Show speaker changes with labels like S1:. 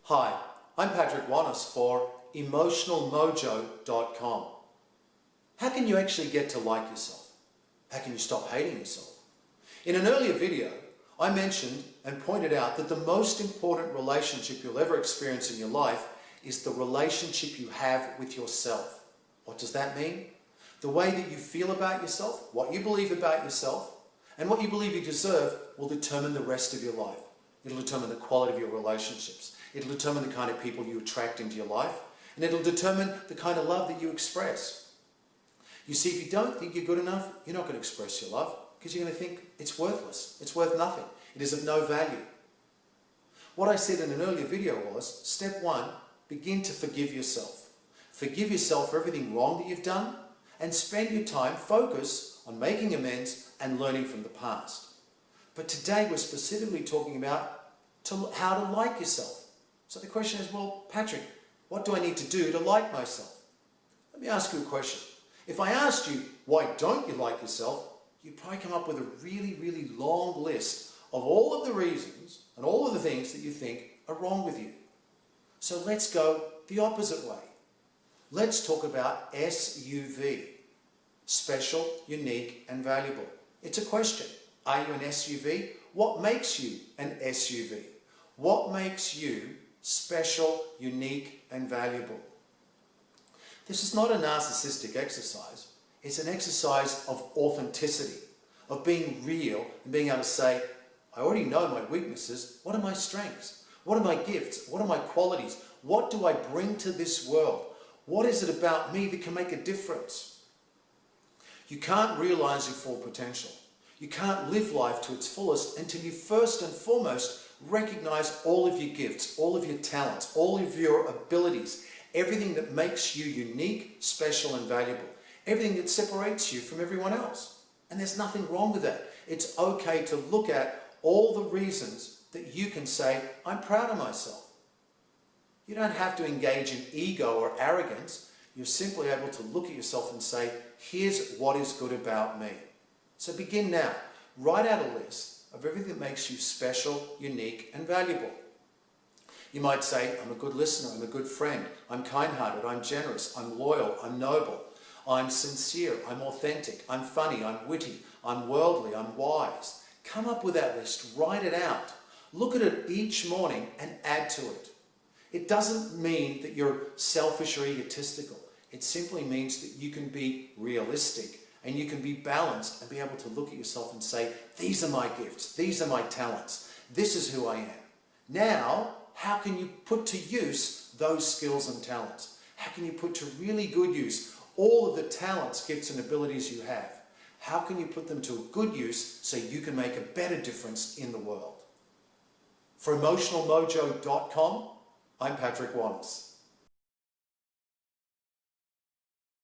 S1: Hi, I'm Patrick Wanis for emotionalmojo.com. How can you actually get to like yourself? How can you stop hating yourself? In an earlier video, I mentioned and pointed out that the most important relationship you'll ever experience in your life is the relationship you have with yourself. What does that mean? The way that you feel about yourself, what you believe about yourself, and what you believe you deserve will determine the rest of your life. It'll determine the quality of your relationships. It'll determine the kind of people you attract into your life, and it'll determine the kind of love that you express. You see, if you don't think you're good enough, you're not going to express your love because you're going to think it's worthless. It's worth nothing. It is of no value. What I said in an earlier video was, step one, begin to forgive yourself. Forgive yourself for everything wrong that you've done and spend your time, focus on making amends and learning from the past. But today we're specifically talking about how to like yourself. So the question is, well, Patrick, what do I need to do to like myself? Let me ask you a question. If I asked you, why don't you like yourself, you'd probably come up with a really, really long list of all of the reasons and all of the things that you think are wrong with you. So let's go the opposite way. Let's talk about SUV, special, unique, and valuable. It's a question. Are you an SUV? What makes you an SUV? What makes you special, unique, and valuable? This is not a narcissistic exercise. It's an exercise of authenticity, of being real and being able to say, I already know my weaknesses. What are my strengths? What are my gifts? What are my qualities? What do I bring to this world? What is it about me that can make a difference? You can't realize your full potential. You can't live life to its fullest until you first and foremost recognize all of your gifts, all of your talents, all of your abilities, everything that makes you unique, special, and valuable, everything that separates you from everyone else. And there's nothing wrong with that. It's okay to look at all the reasons that you can say, I'm proud of myself. You don't have to engage in ego or arrogance. You're simply able to look at yourself and say, here's what is good about me. So begin now. Write out a list of everything that makes you special, unique, and valuable. You might say, I'm a good listener, I'm a good friend, I'm kind-hearted, I'm generous, I'm loyal, I'm noble, I'm sincere, I'm authentic, I'm funny, I'm witty, I'm worldly, I'm wise. Come up with that list, write it out. Look at it each morning and add to it. It doesn't mean that you're selfish or egotistical. It simply means that you can be realistic and you can be balanced and be able to look at yourself and say, these are my gifts, these are my talents, this is who I am. Now, how can you put to use those skills and talents? How can you put to really good use all of the talents, gifts, and abilities you have? How can you put them to a good use so you can make a better difference in the world? For emotionalmojo.com, I'm Patrick Wanis.